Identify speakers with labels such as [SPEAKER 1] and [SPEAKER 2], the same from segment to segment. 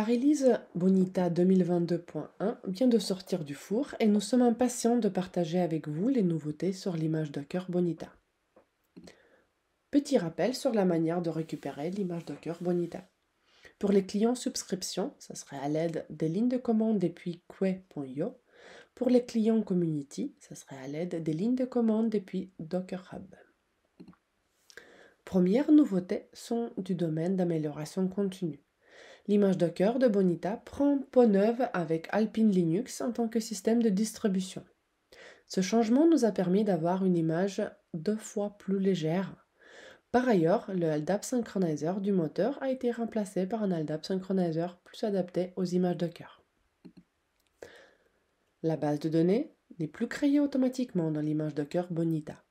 [SPEAKER 1] La release Bonita 2022.1 vient de sortir du four et nous sommes impatients de partager avec vous les nouveautés sur l'image Docker Bonita. Petit rappel sur la manière de récupérer l'image Docker Bonita. Pour les clients subscription, ça serait à l'aide des lignes de commande depuis que.io. Pour les clients community, ça serait à l'aide des lignes de commande depuis Docker Hub. Premières nouveautés sont du domaine d'amélioration continue. L'image Docker de Bonita prend peau neuve avec Alpine Linux en tant que système de distribution. Ce changement nous a permis d'avoir une image 2 fois plus légère. Par ailleurs, le LDAP Synchronizer du moteur a été remplacé par un LDAP Synchronizer plus adapté aux images Docker. La base de données n'est plus créée automatiquement dans l'image Docker Bonita.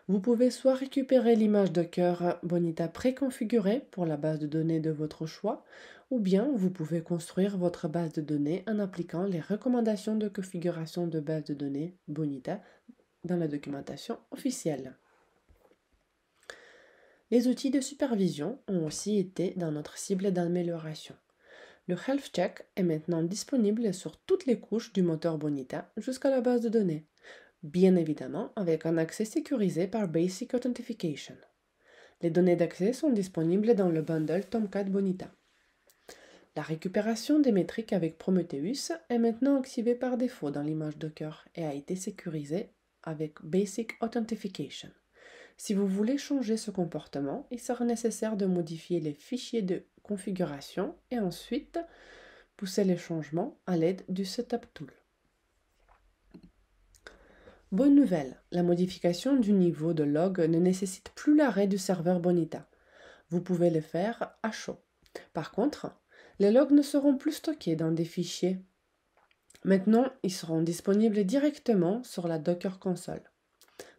[SPEAKER 1] Vous pouvez soit récupérer l'image Docker Bonita préconfigurée pour la base de données de votre choix, ou bien vous pouvez construire votre base de données en appliquant les recommandations de configuration de base de données Bonita dans la documentation officielle. Les outils de supervision ont aussi été dans notre cible d'amélioration. Le Health Check est maintenant disponible sur toutes les couches du moteur Bonita jusqu'à la base de données, bien évidemment avec un accès sécurisé par Basic Authentication. Les données d'accès sont disponibles dans le bundle Tomcat Bonita. La récupération des métriques avec Prometheus est maintenant activée par défaut dans l'image Docker et a été sécurisée avec Basic Authentication. Si vous voulez changer ce comportement, il sera nécessaire de modifier les fichiers de configuration et ensuite pousser les changements à l'aide du Setup Tool. Bonne nouvelle, la modification du niveau de log ne nécessite plus l'arrêt du serveur Bonita. Vous pouvez le faire à chaud. Par contre, les logs ne seront plus stockés dans des fichiers. Maintenant, ils seront disponibles directement sur la Docker Console.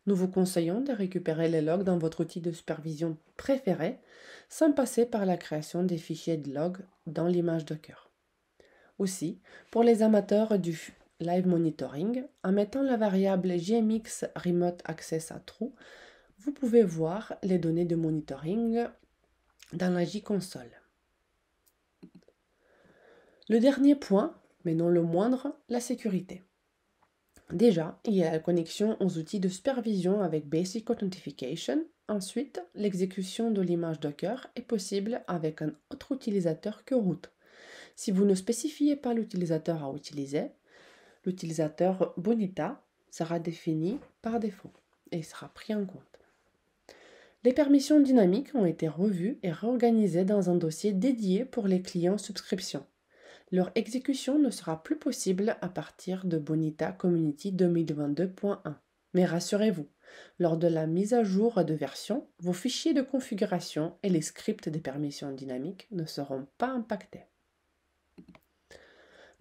[SPEAKER 1] Nous vous conseillons de récupérer les logs dans votre outil de supervision préféré sans passer par la création des fichiers de logs dans l'image Docker. Aussi, pour les amateurs du live monitoring, en mettant la variable gmx remote access à true, vous pouvez voir les données de monitoring dans la JConsole. Le dernier point, mais non le moindre, la sécurité. Déjà, il y a la connexion aux outils de supervision avec Basic Authentication. Ensuite, l'exécution de l'image Docker est possible avec un autre utilisateur que root. Si vous ne spécifiez pas l'utilisateur à utiliser, l'utilisateur Bonita sera défini par défaut et sera pris en compte. Les permissions dynamiques ont été revues et réorganisées dans un dossier dédié pour les clients subscription. Leur exécution ne sera plus possible à partir de Bonita Community 2022.1. Mais rassurez-vous, lors de la mise à jour de version, vos fichiers de configuration et les scripts des permissions dynamiques ne seront pas impactés.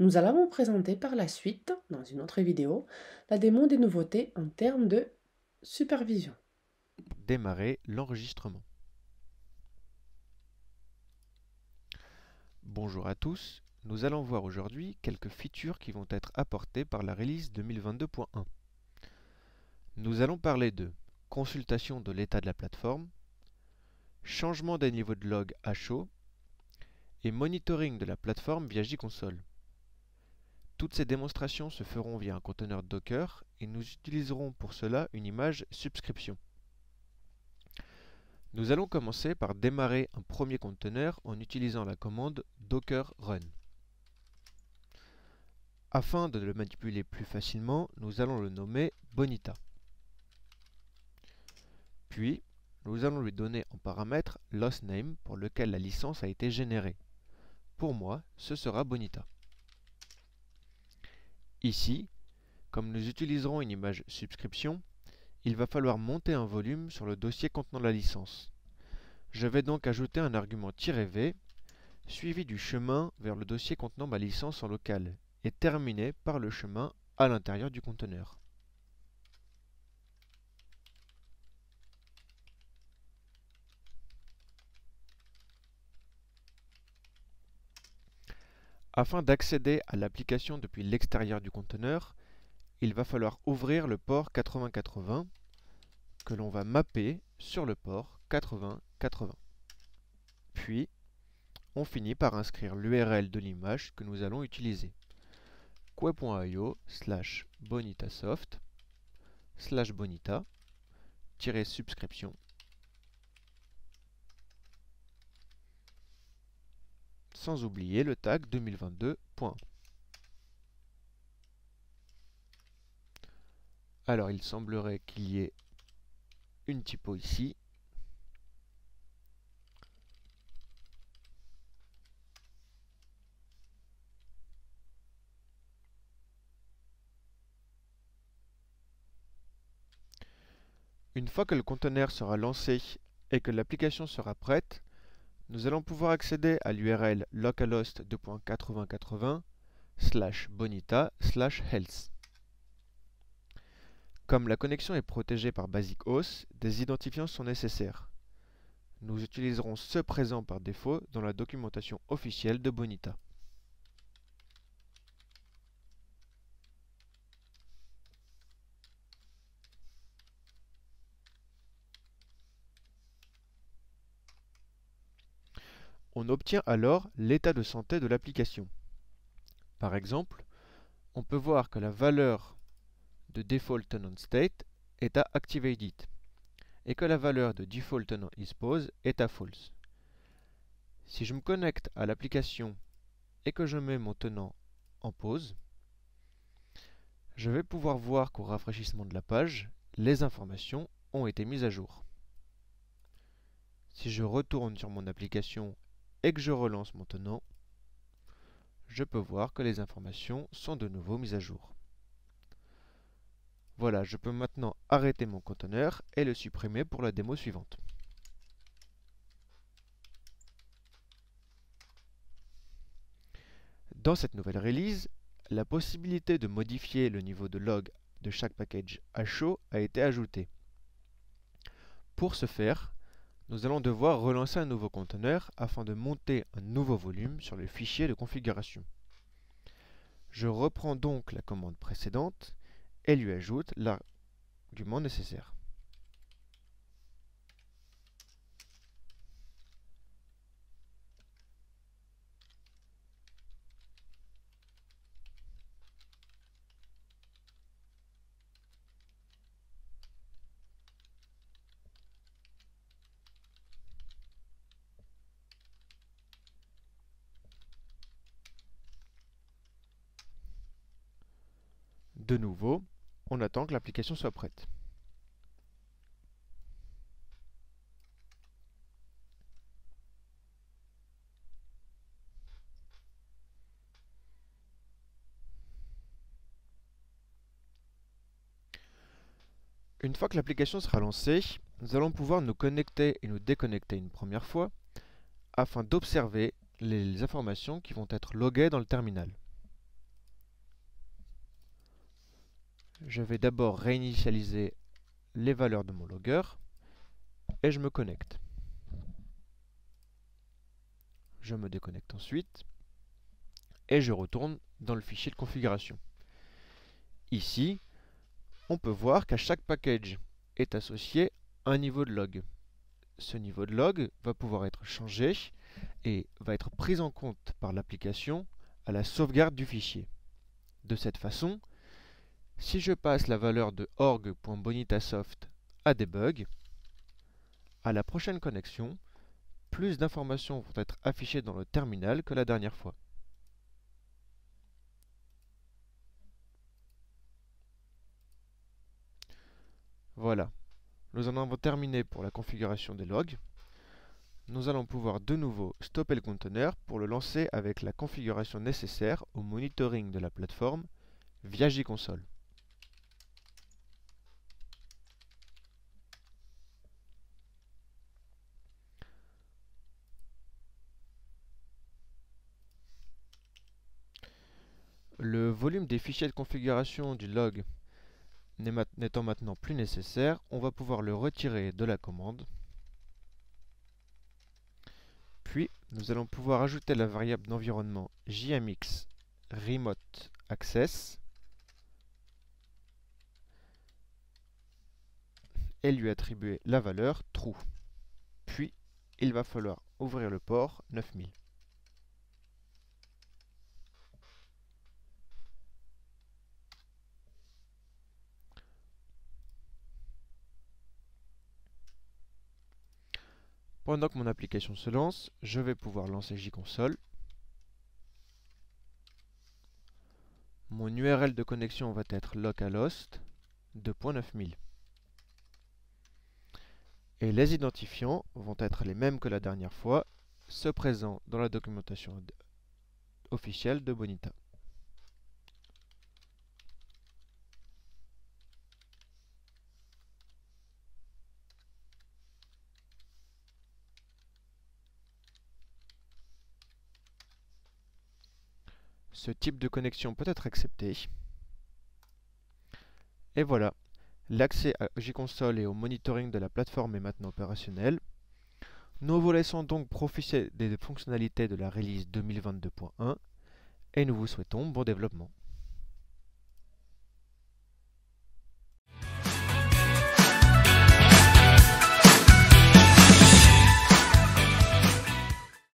[SPEAKER 1] Nous allons vous présenter par la suite, dans une autre vidéo, la démo des nouveautés en termes de supervision.
[SPEAKER 2] Démarrer l'enregistrement. Bonjour à tous, nous allons voir aujourd'hui quelques features qui vont être apportées par la release 2022.1. Nous allons parler de consultation de l'état de la plateforme, changement des niveaux de log à chaud et monitoring de la plateforme via JConsole. Toutes ces démonstrations se feront via un conteneur Docker et nous utiliserons pour cela une image subscription. Nous allons commencer par démarrer un premier conteneur en utilisant la commande docker run. Afin de le manipuler plus facilement, nous allons le nommer Bonita. Puis, nous allons lui donner en paramètre lostname pour lequel la licence a été générée. Pour moi, ce sera Bonita. Ici, comme nous utiliserons une image subscription, il va falloir monter un volume sur le dossier contenant la licence. Je vais donc ajouter un argument "-v", suivi du chemin vers le dossier contenant ma licence en local, et terminé par le chemin à l'intérieur du conteneur. Afin d'accéder à l'application depuis l'extérieur du conteneur, il va falloir ouvrir le port 8080 que l'on va mapper sur le port 8080. Puis, on finit par inscrire l'URL de l'image que nous allons utiliser. quay.io/bonitasoft/bonita-subscription, sans oublier le tag 2022.1. Alors il semblerait qu'il y ait une typo ici. Une fois que le conteneur sera lancé et que l'application sera prête, nous allons pouvoir accéder à l'URL localhost 2.8080/bonita/health. Comme la connexion est protégée par Basic OS, des identifiants sont nécessaires. Nous utiliserons ceux présents par défaut dans la documentation officielle de Bonita. On obtient alors l'état de santé de l'application. Par exemple, on peut voir que la valeur de default tenant state est à activated et que la valeur de default tenant isPause est à false. Si je me connecte à l'application et que je mets mon tenant en pause, je vais pouvoir voir qu'au rafraîchissement de la page, les informations ont été mises à jour. Si je retourne sur mon application et que je relance mon tenant, je peux voir que les informations sont de nouveau mises à jour. Voilà, je peux maintenant arrêter mon conteneur et le supprimer pour la démo suivante. Dans cette nouvelle release, la possibilité de modifier le niveau de log de chaque package à chaud a été ajoutée. Pour ce faire, nous allons devoir relancer un nouveau conteneur afin de monter un nouveau volume sur le fichier de configuration. Je reprends donc la commande précédente et lui ajoute l'argument nécessaire. De nouveau, on attend que l'application soit prête. Une fois que l'application sera lancée, nous allons pouvoir nous connecter et nous déconnecter une première fois afin d'observer les informations qui vont être loguées dans le terminal. Je vais d'abord réinitialiser les valeurs de mon logger et je me connecte. Je me déconnecte ensuite et je retourne dans le fichier de configuration. Ici, on peut voir qu'à chaque package est associé un niveau de log. Ce niveau de log va pouvoir être changé et va être pris en compte par l'application à la sauvegarde du fichier. De cette façon, si je passe la valeur de org.bonitasoft à debug, à la prochaine connexion, plus d'informations vont être affichées dans le terminal que la dernière fois. Voilà, nous en avons terminé pour la configuration des logs. Nous allons pouvoir de nouveau stopper le conteneur pour le lancer avec la configuration nécessaire au monitoring de la plateforme via JConsole. Le volume des fichiers de configuration du log n'étant maintenant plus nécessaire, on va pouvoir le retirer de la commande. Puis, nous allons pouvoir ajouter la variable d'environnement JMX Remote Access et lui attribuer la valeur true. Puis, il va falloir ouvrir le port 9000. Pendant que mon application se lance, je vais pouvoir lancer JConsole. Mon URL de connexion va être localhost 2.9000. Et les identifiants vont être les mêmes que la dernière fois, ceux présents dans la documentation officielle de Bonita. Ce type de connexion peut être accepté. Et voilà, l'accès à JConsole et au monitoring de la plateforme est maintenant opérationnel. Nous vous laissons donc profiter des fonctionnalités de la release 2022.1 et nous vous souhaitons bon développement.